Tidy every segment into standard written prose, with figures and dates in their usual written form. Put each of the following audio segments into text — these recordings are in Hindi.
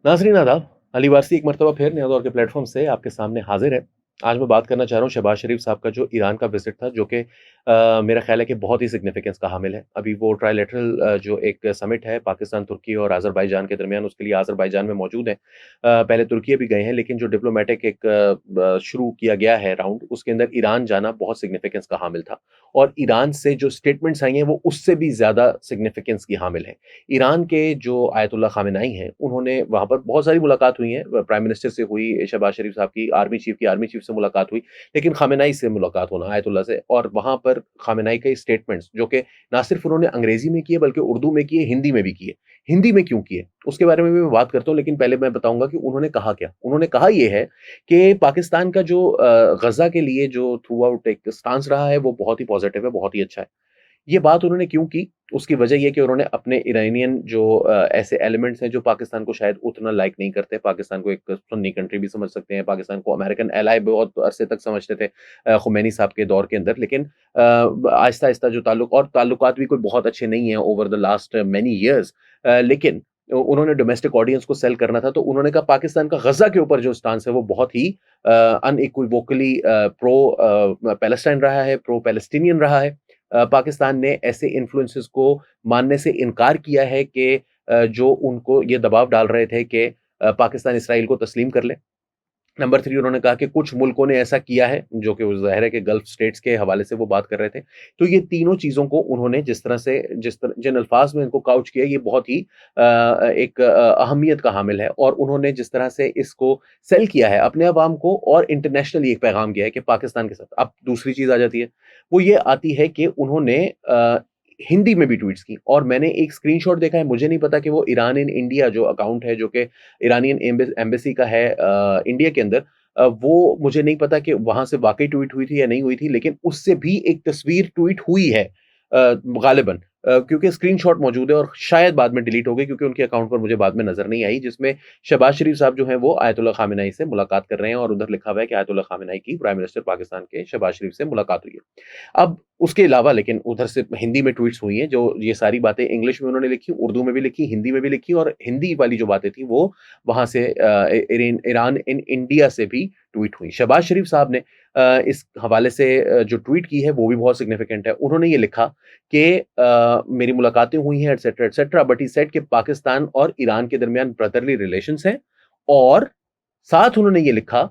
नाज़रीन आदाब, अली वारसी एक मर्तबा फिर नया दौर के प्लेटफ़ॉर्म से आपके सामने हाज़िर है। आज मैं बात करना चाह रहा हूँ शहबाज़ शरीफ़ साहब का जो ईरान का विज़िट था, जो कि मेरा ख़्याल है कि बहुत ही सिग्निफ़िकेंस का हामिल है। अभी वो ट्राइलेटरल जो एक समिट है पाकिस्तान, तुर्की और अज़रबैजान के दरमियान, उसके लिए अज़रबैजान में मौजूद हैं। पहले तुर्की भी गए हैं, लेकिन जो डिप्लोमैटिक एक शुरू किया गया है राउंड, उसके अंदर ईरान जाना बहुत सिग्निफ़िकेंस का हामिल था और ईरान से जो स्टेटमेंट्स आई हैं, वो उससे भी ज़्यादा सिग्निफ़िकेंस की हामिल हैं। ईरान के जो आयतुल्लाह ख़ामेनी हैं, उन्होंने वहाँ पर बहुत सारी मुलाकात हुई हैं, प्राइम मिनिस्टर से हुई, शहबाज़ शरीफ़ साहब की आर्मी चीफ़ से मुलाकात हुई, लेकिन ख़ामेनी से मुलाकात होना आयतुल्लाह से और वहाँ पर ख़ामेनी के स्टेटमेंट्स जो कि ना सिर्फ़ उन्होंने अंग्रेज़ी में किए बल्कि उर्दू में किए, हिंदी में भी किए। हिंदी में क्यों किए? उसके बारे में भी मैं बात करता हूँ, लेकिन पहले मैं बताऊँगा कि उन्होंने कहा क्या? उन्होंने कहा ये है कि पाकिस्तान का जो गज़ा के लिए जो थ्रू आउट एक स्टांस रहा है, वो बहुत ही पॉज़िटिव है, बहुत ही अच्छा है। ये बात उन्होंने क्यों की? उसकी वजह ये कि उन्होंने अपने इरानियन जो ऐसे एलिमेंट्स हैं जो पाकिस्तान को शायद उतना लाइक नहीं करते, पाकिस्तान को एक सुन्नी कंट्री भी समझ सकते हैं, पाकिस्तान को अमेरिकन एलाय बहुत अरसे तक समझते थे खुमैनी साहब के दौर के अंदर। लेकिन आहिस्ता-आहिस्ता जो ताल्लुकात भी कोई बहुत अच्छे नहीं हैं over the last many years लेकिन उन्होंने डोमेस्टिक ऑडियंस को सेल करना था, तो उन्होंने कहा पाकिस्तान का गज़ा के ऊपर जो स्टांस है वो बहुत ही अनइक्विवोकली प्रो पैलेस्टाइन रहा है, प्रो पैलेस्टीनियन रहा है। पाकिस्तान ने ऐसे इन्फ्लुएंसेस को मानने से इनकार किया है कि जो उनको ये दबाव डाल रहे थे कि पाकिस्तान इसराइल को तस्लीम कर ले। नंबर 3 उन्होंने कहा कि कुछ मुल्कों ने ऐसा किया है, जो कि वो ज़ाहिर है कि गल्फ स्टेट्स के हवाले से वो बात कर रहे थे। तो ये तीनों चीज़ों को उन्होंने जिन अल्फ़ाज़ में इनको काउच किया, ये बहुत ही एक अहमियत का हामिल है और उन्होंने जिस तरह से इसको सेल किया है अपने अवाम को और इंटरनेशनली एक पैगाम गया है कि पाकिस्तान के साथ अब दूसरी चीज़ आ जाती है, वो ये आती है कि उन्होंने हिंदी में भी ट्वीट्स की और मैंने एक स्क्रीनशॉट देखा है, मुझे नहीं पता कि वो ईरान इन इंडिया जो अकाउंट है, जो कि ईरानियन एम्बेसी का है इंडिया के अंदर वो मुझे नहीं पता कि वहाँ से वाक़ई ट्वीट हुई थी या नहीं हुई थी, लेकिन उससे भी एक तस्वीर ट्वीट हुई है गालिबन क्योंकि स्क्रीनशॉट मौजूद है और शायद बाद में डिलीट हो गई क्योंकि उनके अकाउंट पर मुझे बाद में नज़र नहीं आई, जिसमें शहबाज़ शरीफ साहब जो हैं वो आयतुल्लाह ख़ामेनी से मुलाकात कर रहे हैं और उधर लिखा हुआ है कि आयतुल्लाह ख़ामेनी की प्राइम मिनिस्टर पाकिस्तान के शहबाज़ शरीफ से मुलाकात हुई है। अब उसके अलावा लेकिन उधर से हिंदी में ट्वीट्स हुई हैं, जो ये सारी बातें इंग्लिश में उन्होंने लिखी, उर्दू में भी लिखी, हिंदी में भी लिखी और हिंदी वाली जो बातें थी वो वहाँ से ईरान इन इंडिया से भी ट्वीट हुई। शहबाज़ शरीफ साहब ने इस हवाले से जो ट्वीट की है वो भी बहुत सिग्निफिकेंट है। उन्होंने ये लिखा कि मेरी मुलाकातें हुई हैं एटसेट्रा बट ही सेड कि पाकिस्तान और ईरान के दरमियान ब्रदरली रिलेशंस हैं और साथ उन्होंने ये लिखा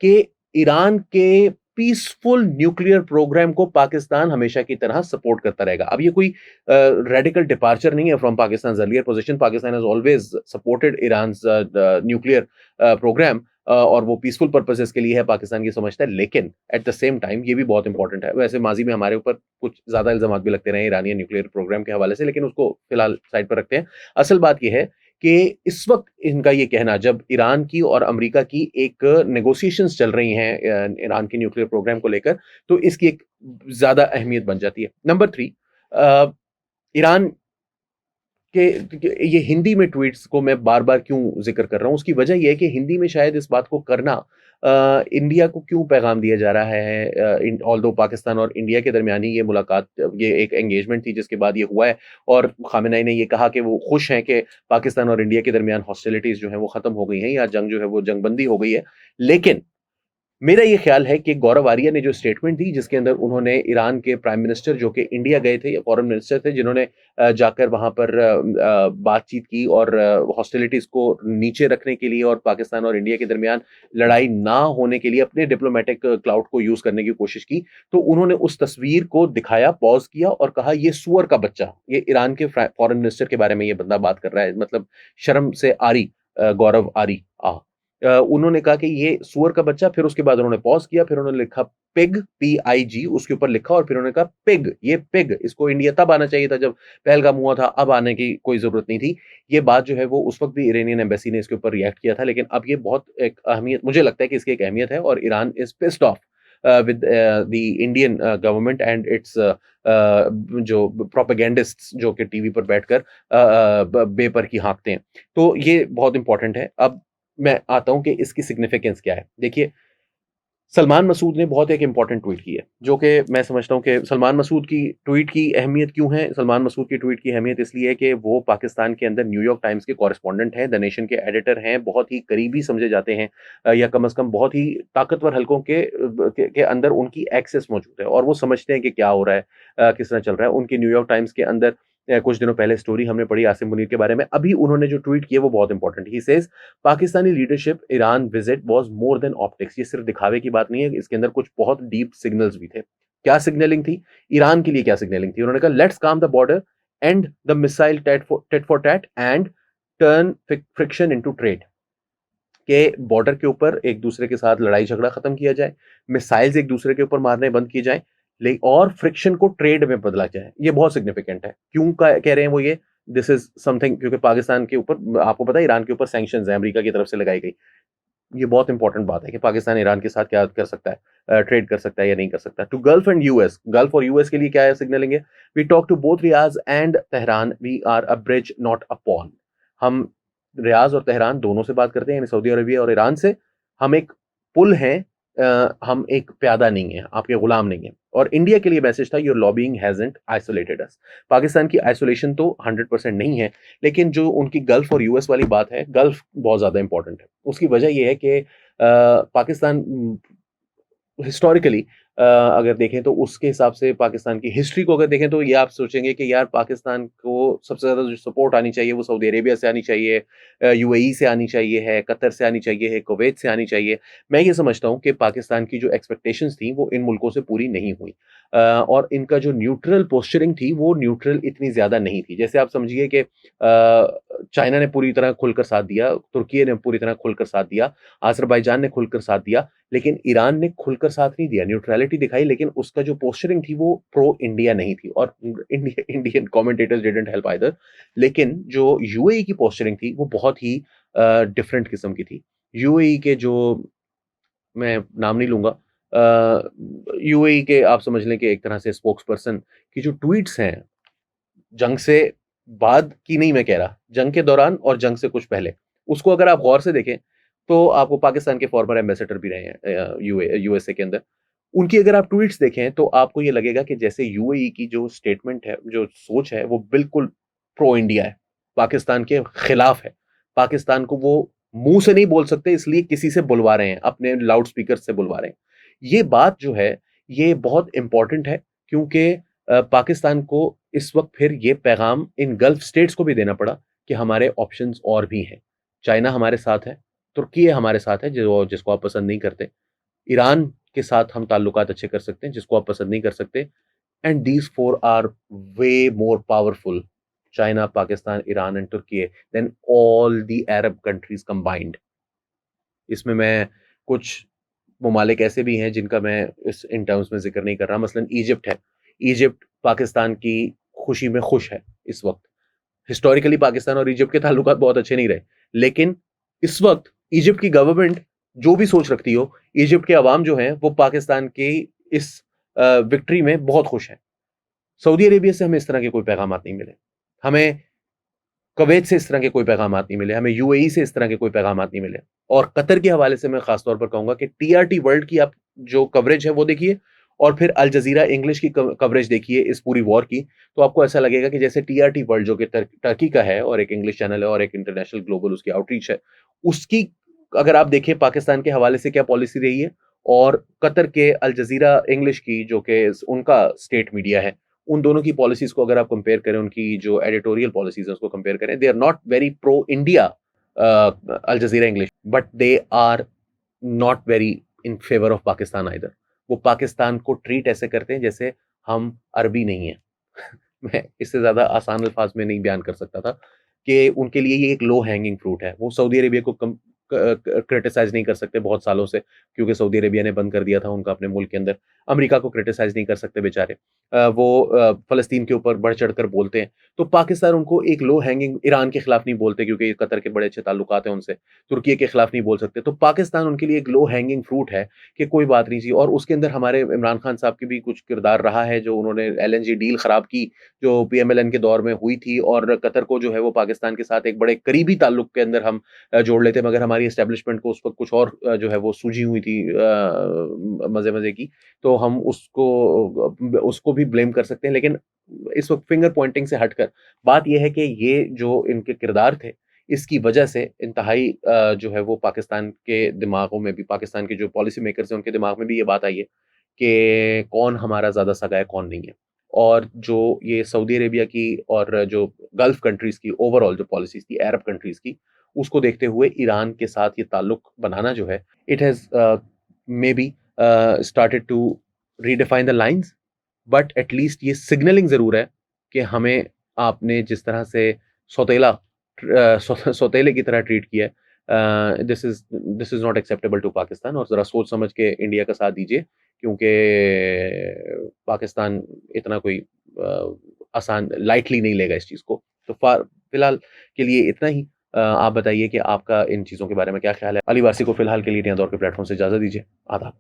कि ईरान के पीसफुल न्यूक्लियर प्रोग्राम को पाकिस्तान हमेशा की तरह सपोर्ट करता रहेगा। अब ये कोई रेडिकल डिपार्चर नहीं है from Pakistan's earlier position. Pakistan has always supported Iran's nuclear program और वो पीसफुल पर्पसेस के लिए है, पाकिस्तान ये समझता है। लेकिन एट द सेम टाइम ये भी बहुत इंपॉर्टेंट है। वैसे माज़ी में हमारे ऊपर कुछ ज़्यादा इल्ज़ामात भी लगते रहे हैं ईरानियन न्यूक्लियर प्रोग्राम के हवाले से, लेकिन उसको फिलहाल साइड पर रखते हैं। असल बात ये है कि इस वक़्त इनका ये कहना जब ईरान की और अमेरिका की एक नेगोशिएशंस चल रही हैं ईरान के न्यूक्लियर प्रोग्राम को लेकर, तो इसकी एक ज़्यादा अहमियत बन जाती है। नंबर 3 अ, ईरान के ये हिंदी में ट्वीट्स को मैं बार-बार क्यों ज़िक्र कर रहा हूँ, उसकी वजह ये है कि हिंदी में शायद इस बात को करना इंडिया को क्यों पैगाम दिया जा रहा है इन ऑल्दो पाकिस्तान और इंडिया के दरमियान ही ये मुलाकात ये एक एंगेजमेंट थी जिसके बाद ये हुआ है और ख़ामेनी ने ये कहा कि वो खुश हैं कि पाकिस्तान और इंडिया के दरमियान हॉस्टिलिटीज़ जो हैं वो ख़त्म हो गई हैं या जंग जो है वो जंगबंदी हो गई है। लेकिन मेरा ये ख़्याल है कि गौरव आर्या ने जो स्टेटमेंट दी जिसके अंदर उन्होंने ईरान के प्राइम मिनिस्टर जो कि इंडिया गए थे या फ़ॉरेन मिनिस्टर थे जिन्होंने जाकर वहाँ पर बातचीत की और हॉस्टिलिटीज़ को नीचे रखने के लिए और पाकिस्तान और इंडिया के दरमियान लड़ाई ना होने के लिए अपने डिप्लोमैटिक क्लाउड को यूज़ करने की कोशिश की। तो उन्होंने उस तस्वीर को दिखाया, पॉज़ किया और कहा ये सूअर का बच्चा, ये ईरान के फ़ॉरेन मिनिस्टर के बारे में ये बंदा बात कर रहा है मतलब शर्म से आरी गौरव आरी उन्होंने कहा कि ये सूअर का बच्चा फिर उसके बाद उन्होंने पॉज़ किया, फिर उन्होंने लिखा पिग पी-आई-जी उसके ऊपर लिखा और फिर उन्होंने कहा पिग, ये पिग इसको इंडिया तब आना चाहिए था जब पहलगाम हुआ था, अब आने की कोई ज़रूरत नहीं थी। ये बात जो है वो उस वक़्त भी इरानियन एम्बेसी ने इसके ऊपर रिएक्ट किया था, लेकिन अब ये बहुत एक अहमियत मुझे लगता है कि इसकी एक अहमियत है और Iran is pissed off with the Indian government and it's जो प्रोपेगेंडिस्ट्स जो कि टीवी पर बैठकर बेपर की हाँकते हैं। तो ये बहुत इम्पोर्टेंट है। अब मैं आता हूँ कि इसकी सिग्निफिकेंस क्या है। देखिए, सलमान मसूद ने बहुत एक इम्पॉर्टेंट ट्वीट की है, जो कि मैं समझता हूँ कि सलमान मसूद की ट्वीट की अहमियत क्यों है? सलमान मसूद की ट्वीट की अहमियत इसलिए है कि वो पाकिस्तान के अंदर न्यूयॉर्क टाइम्स के कॉरेस्पॉन्डेंट हैं, द नेशन के एडिटर हैं, बहुत ही करीबी समझे जाते हैं, या कम से कम बहुत ही ताकतवर हलकों के अंदर उनकी एक्सेस मौजूद है और वो समझते हैं कि क्या हो रहा है, किस तरह चल रहा है। उनकी न्यूयॉर्क टाइम्स के अंदर कुछ दिनों पहले स्टोरी हमने पढ़ी आसिम मुनीर के बारे में। अभी उन्होंने जो ट्वीट किया वो बहुत इंपॉर्टेंट है। He says Pakistani leadership Iran visit was more than optics. ये सिर्फ दिखावे की बात नहीं है, इसके अंदर कुछ बहुत डीप सिग्नल्स भी थे। क्या सिग्नलिंग थी? ईरान के लिए क्या सिग्नलिंग थी? उन्होंने कहा let's calm the border, and the missile tit for tat and turn friction into trade. के बॉर्डर के ऊपर एक दूसरे के साथ लड़ाई झगड़ा खत्म किया जाए, मिसाइल्स एक दूसरे के ऊपर मारने बंद किए जाए, और फ्रिक्शन को ट्रेड में बदला जाए। ये बहुत सिग्निफिकेंट है। क्यों कह रहे हैं वो ये? दिस इज समथिंग क्योंकि पाकिस्तान के ऊपर, आपको पता है, ईरान के ऊपर सैंक्शंस है अमेरिका की तरफ से लगाई गई। ये बहुत इंपॉर्टेंट बात है कि पाकिस्तान ईरान के साथ क्या कर सकता है, ट्रेड कर सकता है या नहीं कर सकता। To Gulf and US, Gulf और यूएस के लिए क्या है सिग्नलिंग है? We talk to both Riyadh and Tehran, we are a bridge not a pawn. हम रियाज और तेहरान दोनों से बात करते हैं, यानी सऊदी अरबिया और ईरान से। हम एक पुल हैं, हम एक प्यादा नहीं है, आपके गुलाम नहीं है। और इंडिया के लिए मैसेज था, योर लॉबिंग हैजंट आइसोलेटेड अस। पाकिस्तान की आइसोलेशन तो 100% नहीं है, लेकिन जो उनकी गल्फ और यूएस वाली बात है, गल्फ बहुत ज्यादा इंपॉर्टेंट है। उसकी वजह यह है कि पाकिस्तान हिस्टोरिकली अगर देखें तो उसके हिसाब से पाकिस्तान की हिस्ट्री को अगर देखें तो ये आप सोचेंगे कि यार पाकिस्तान को सबसे ज़्यादा जो सपोर्ट आनी चाहिए वो सऊदी अरेबिया से आनी चाहिए, यूएई से आनी चाहिए है, कतर से आनी चाहिए है, कुवैत से आनी चाहिए। मैं ये समझता हूँ कि पाकिस्तान की जो एक्सपेक्टेशंस थी वो इन मुल्कों से पूरी नहीं हुई, और इनका जो न्यूट्रल पोस्चरिंग थी वो न्यूट्रल इतनी ज़्यादा नहीं थी। जैसे आप समझिए कि चाइना ने पूरी तरह खुलकर साथ दिया, तुर्की ने पूरी तरह खुलकर साथ दिया, अज़रबैजान ने खुलकर साथ दिया, लेकिन ईरान ने खुलकर साथ नहीं दिया। न्यूट्रलिटी दिखाई, लेकिन उसका जो पोस्चरिंग थी वो प्रो इंडिया नहीं थी, और Indian commentators didn't help either. लेकिन जो यूएई की पोस्चरिंग थी वो बहुत ही डिफरेंट किस्म की थी। यूएई के जो, मैं नाम नहीं लूंगा, यूएई के आप समझ लें कि एक तरह से स्पोक्स पर्सन की जो ट्वीट्स हैं, जंग से बाद की नहीं मैं कह रहा, जंग के दौरान और जंग से कुछ पहले, उसको अगर आप गौर से देखें तो आपको पाकिस्तान के फॉर्मर एम्बेसडर भी रहे हैं यूएसए के अंदर, उनकी अगर आप ट्वीट्स देखें तो आपको ये लगेगा कि जैसे यूएई की जो स्टेटमेंट है, जो सोच है, वो बिल्कुल प्रो इंडिया है, पाकिस्तान के खिलाफ है। पाकिस्तान को वो मुंह से नहीं बोल सकते, इसलिए किसी से बुलवा रहे हैं, अपने लाउड स्पीकर से बुलवा रहे हैं। ये बात जो है ये बहुत इंपॉर्टेंट है, क्योंकि पाकिस्तान को इस वक्त फिर ये पैगाम इन गल्फ स्टेट्स को भी देना पड़ा कि हमारे ऑप्शंस और भी हैं। चाइना हमारे साथ है, तुर्की हमारे साथ है जो जिसको आप पसंद नहीं करते, ईरान के साथ हम ताल्लुकात अच्छे कर सकते हैं जिसको आप पसंद नहीं कर सकते, and these four are way more powerful, China, Pakistan, Iran and Turkey, than all the Arab countries combined. इसमें मैं कुछ ममालिक ऐसे भी हैं जिनका मैं इस इन टर्म्स में जिक्र नहीं कर रहा, मसलन इजिप्ट है। इजिप्ट पाकिस्तान की खुशी में खुश है इस वक्त। हिस्टोरिकली पाकिस्तान और इजिप्ट के ताल्लुकात बहुत अच्छे नहीं रहे, लेकिन इस वक्त इजिप्ट की गवर्नमेंट जो भी सोच रखती हो, इजिप्ट के अवाम जो हैं वो पाकिस्तान की इस विक्ट्री में बहुत खुश हैं। सऊदी अरेबिया से हमें इस तरह के कोई पैगाम नहीं मिले, हमें कुवैत से इस तरह के कोई पैगाम नहीं मिले, हमें यूएई से इस तरह के कोई पैगाम नहीं मिले। और कतर के हवाले से मैं खासतौर पर कहूंगा कि टीआरटी वर्ल्ड की आप जो कवरेज है वो देखिए, और फिर अल जजीरा इंग्लिश की कवरेज देखिए इस पूरी वॉर की, तो आपको ऐसा लगेगा कि जैसे टीआरटी वर्ल्ड जो कि टर्की का है और एक इंग्लिश चैनल है और एक इंटरनेशनल ग्लोबल उसकी आउटरीच है, उसकी अगर आप देखें पाकिस्तान के हवाले से क्या पॉलिसी रही है, और कतर के अल जजीरा इंग्लिश की जो कि उनका स्टेट मीडिया है, उन दोनों की पॉलिसीज को अगर आप कंपेयर करें, उनकी जो एडिटोरियल पॉलिसीज है उसको कंपेयर करें, they are not very pro India, Al Jazeera English, but they are not very in favour of Pakistan either. वो पाकिस्तान को ट्रीट ऐसे करते हैं जैसे हम अरबी नहीं है। मैं इससे ज्यादा आसान अल्फाज में नहीं बयान कर सकता था कि उनके लिए ये एक लो हैंगिंग फ्रूट है। वो सऊदी अरेबिया को क्रिटिसाइज नहीं कर सकते बहुत सालों से, क्योंकि सऊदी अरेबिया ने बंद कर दिया था उनका अपने मुल्क के अंदर। अमेरिका को क्रिटिसाइज नहीं कर सकते बेचारे, वो फलस्तीन के ऊपर बढ़ चढ़कर बोलते हैं। तो पाकिस्तान उनको एक लो हैंगिंग, ईरान के खिलाफ नहीं बोलते क्योंकि कतर के बड़े अच्छे ताल्लुकात हैं उनसे, तुर्की के खिलाफ नहीं बोल सकते, तो पाकिस्तान उनके लिए एक लो हैंगिंग फ्रूट है कि कोई बात नहीं जी। और उसके अंदर हमारे इमरान खान साहब की भी कुछ किरदार रहा है, जो उन्होंने एलएनजी डील खराब की जो पीएमएलएन के दौर में हुई थी, और कतर को जो है वो पाकिस्तान के साथ एक बड़े करीबी ताल्लुक के अंदर हम जोड़ लेते, मगर हमारी हमारी एस्टेब्लिशमेंट को उस वक़्त कुछ और जो है वो सूझी हुई थी मज़े-मज़े की, तो हम उसको भी ब्लेम कर सकते हैं। लेकिन इस वक़्त फिंगर पॉइंटिंग से हटकर बात ये है कि ये जो इनके किरदार थे, इसकी वजह से इंतहाई जो है वो पाकिस्तान के दिमागों में भी, पाकिस्तान के जो पॉलिसी मेकर्स हैं, उनके दिमाग में भी ये बात आई है कि कौन हमारा ज़्यादा सगा है, कौन नहीं है। और जो ये सऊदी अरेबिया की और जो गल्फ़ कंट्रीज़ की ओवरऑल जो पॉलिसीज़ थी, अरब कंट्रीज़ की, उसको देखते हुए ईरान के साथ ये ताल्लुक बनाना जो है, it has maybe started to redefine the lines, but at least ये सिग्नलिंग ज़रूर है कि हमें आपने जिस तरह से सौतेला सौतेले की तरह ट्रीट किया है, this is not acceptable to Pakistan, और ज़रा सोच समझ के इंडिया का साथ दीजिए, क्योंकि पाकिस्तान इतना कोई आसान लाइटली नहीं लेगा इस चीज़ को। तो फिलहाल के लिए इतना ही। आप बताइए कि आपका इन चीज़ों के बारे में क्या ख़्याल है? अली वासी को फिलहाल के लिए नया दौर के प्लेटफ़ॉर्म से इजाज़त दीजिए। आदाब।